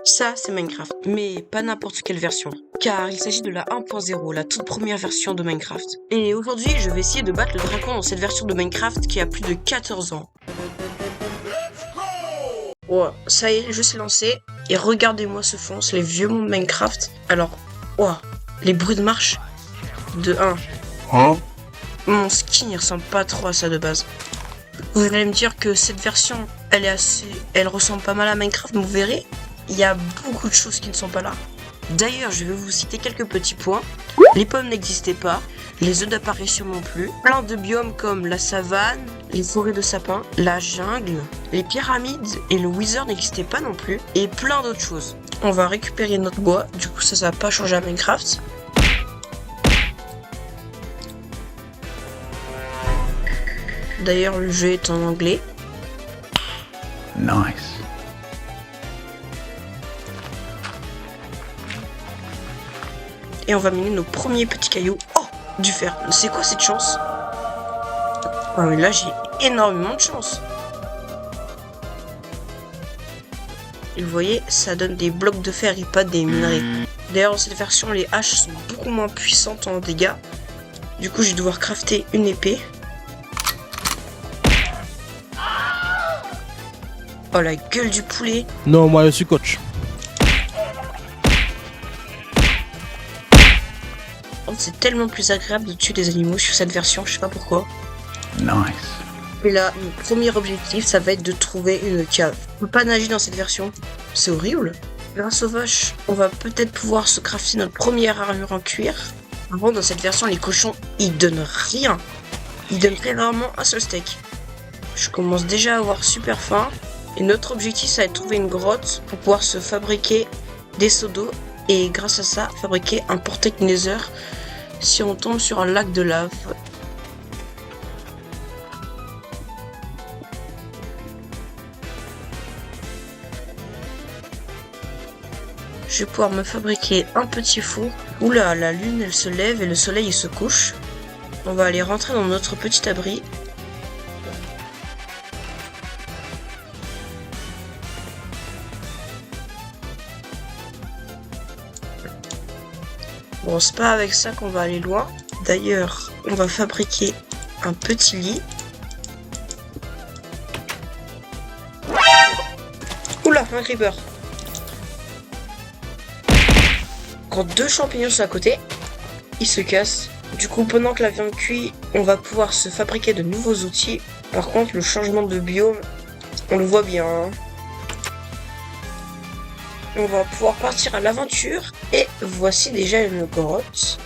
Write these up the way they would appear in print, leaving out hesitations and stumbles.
Ça, c'est Minecraft, mais pas n'importe quelle version, car il s'agit de la 1.0, la toute première version de Minecraft. Et aujourd'hui, je vais essayer de battre le dragon dans cette version de Minecraft qui a plus de 14 ans. Ouais, ça y est, le jeu s'est lancé, et regardez-moi ce fond, c'est les vieux mondes Minecraft. Alors, les bruits de marche de 1. Mon skin, il ressemble pas trop à ça de base. Vous allez me dire que cette version, elle ressemble pas mal à Minecraft, mais vous verrez, il y a beaucoup de choses qui ne sont pas là. D'ailleurs, je vais vous citer quelques petits points. Les pommes n'existaient pas, les œufs d'apparition non plus, plein de biomes comme la savane, les forêts de sapins, la jungle, les pyramides et le wither n'existaient pas non plus, et plein d'autres choses. On va récupérer notre bois, du coup ça va pas changer à Minecraft. D'ailleurs, le jeu est en anglais. Nice. Et on va miner nos premiers petits cailloux. Oh, du fer. C'est quoi cette chance? Ah mais là, j'ai énormément de chance. Et vous voyez, ça donne des blocs de fer et pas des minerais. D'ailleurs, dans cette version, les haches sont beaucoup moins puissantes en dégâts. Du coup, je vais devoir crafter une épée. Oh, la gueule du poulet. Non, moi je suis coach. C'est tellement plus agréable de tuer des animaux sur cette version, je sais pas pourquoi. Nice. Et là, mon premier objectif, ça va être de trouver une cave. On peut pas nager dans cette version, c'est horrible. Grâce aux vaches, on va peut-être pouvoir se crafter notre première armure en cuir. Avant, dans cette version, les cochons, ils donnent rien. Ils donnent très rarement un seul steak. Je commence déjà à avoir super faim. Et notre objectif, ça va être de trouver une grotte pour pouvoir se fabriquer des seaux d'eau. Et grâce à ça, fabriquer un portail Nether si on tombe sur un lac de lave. Je vais pouvoir me fabriquer un petit four. Oula, la lune elle se lève et le soleil il se couche. On va aller rentrer dans notre petit abri. Bon, c'est pas avec ça qu'on va aller loin. D'ailleurs, on va fabriquer un petit lit. Oula, un creeper. Quand 2 champignons sont à côté, ils se cassent. Du coup, pendant que la viande cuit, on va pouvoir se fabriquer de nouveaux outils. Par contre, le changement de biome, on le voit bien. Hein. On va pouvoir partir à l'aventure. Et voici déjà une grotte.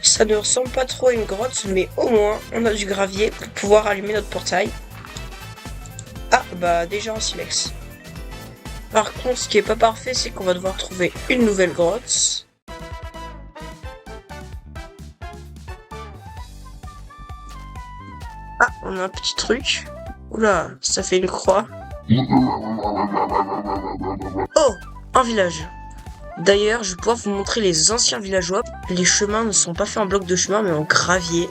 Ça ne ressemble pas trop à une grotte, mais au moins, on a du gravier pour pouvoir allumer notre portail. Ah, bah déjà un silex. Par contre, ce qui est pas parfait, c'est qu'on va devoir trouver une nouvelle grotte. Ah, on a un petit truc. Oula, ça fait une croix. Oh, un village. D'ailleurs, je vais pouvoir vous montrer les anciens villageois. Les chemins ne sont pas faits en bloc de chemin, mais en gravier.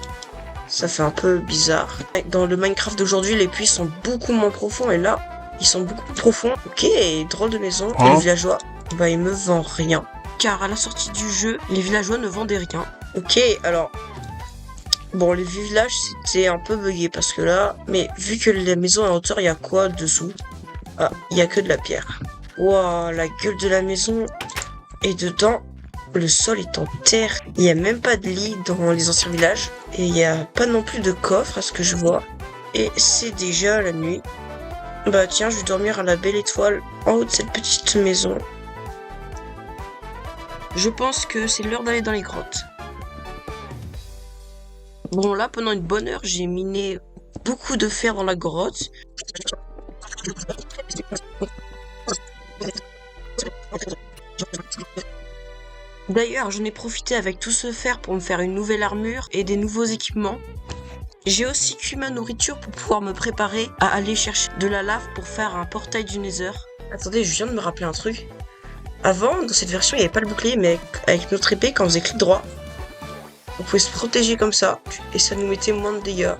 Ça fait un peu bizarre. Dans le Minecraft d'aujourd'hui, les puits sont beaucoup moins profonds. Et là, ils sont beaucoup plus profonds. Ok, drôle de maison. Et les villageois, bah ils me vendent rien. Car à la sortie du jeu, les villageois ne vendaient rien. Ok, alors... Bon, les villages, c'était un peu bugué parce que là... Mais vu que la maison est en hauteur, il y a quoi dessous? Ah, il y a que de la pierre. Waouh, la gueule de la maison. Et dedans, le sol est en terre. Il n'y a même pas de lit dans les anciens villages. Et il n'y a pas non plus de coffre à ce que je vois. Et c'est déjà la nuit. Bah tiens, je vais dormir à la belle étoile en haut de cette petite maison. Je pense que c'est l'heure d'aller dans les grottes. Bon là, pendant une bonne heure, j'ai miné beaucoup de fer dans la grotte. D'ailleurs, j'en ai profité avec tout ce fer pour me faire une nouvelle armure et des nouveaux équipements. J'ai aussi cuit ma nourriture pour pouvoir me préparer à aller chercher de la lave pour faire un portail du Nether. Attendez, je viens de me rappeler un truc. Avant, dans cette version, il n'y avait pas le bouclier, mais avec notre épée, quand on faisait clic droit, on pouvait se protéger comme ça, et ça nous mettait moins de dégâts.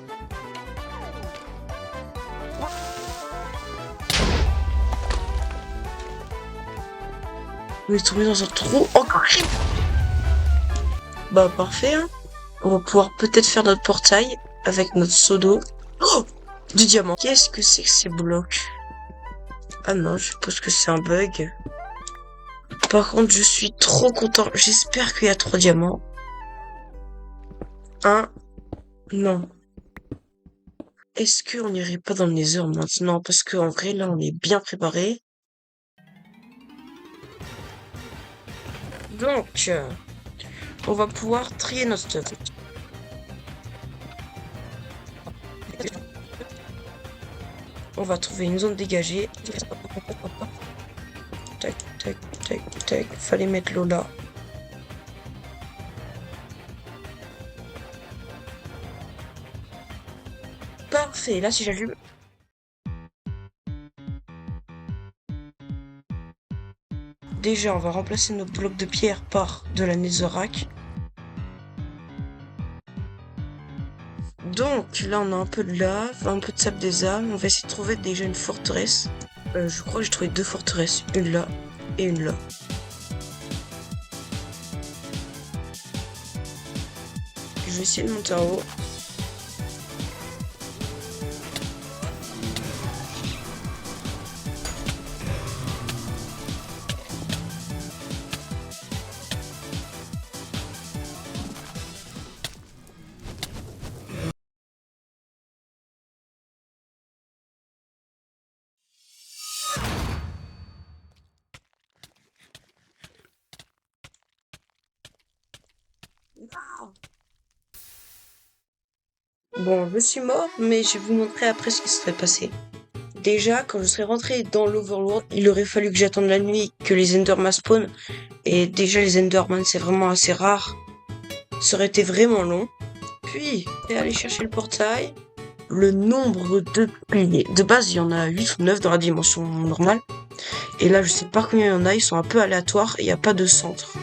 On est tombé dans un trou encore. Bah parfait, hein. On va pouvoir peut-être faire notre portail avec notre seau d'eau. Oh, du diamant. Qu'est-ce que c'est que ces blocs? Ah non, je suppose que c'est un bug. Par contre, je suis trop content. J'espère qu'il y a 3 diamants. Un. Non. Est-ce qu'on n'irait pas dans le Nether maintenant? Parce qu'en vrai, là, on est bien préparé. Donc, on va pouvoir trier notre stuff. On va trouver une zone dégagée. Tac, tac, tac, tac. Fallait mettre l'eau là. Parfait, là si j'allume. Déjà, on va remplacer nos blocs de pierre par de la netherrack. Donc là, on a un peu de lave, un peu de sable des âmes. On va essayer de trouver déjà une forteresse. Je crois que j'ai trouvé 2 forteresses, une là et une là. Je vais essayer de monter en haut. Bon, je suis mort, mais je vais vous montrer après ce qui serait passé. Déjà, quand je serais rentré dans l'Overworld, il aurait fallu que j'attende la nuit que les Enderman spawn. Et déjà, les Enderman, c'est vraiment assez rare. Ça aurait été vraiment long. Puis, et aller chercher le portail. Le nombre de piliers. De base, il y en a 8 ou 9 dans la dimension normale. Et là, je sais pas combien il y en a, ils sont un peu aléatoires et il n'y a pas de centre.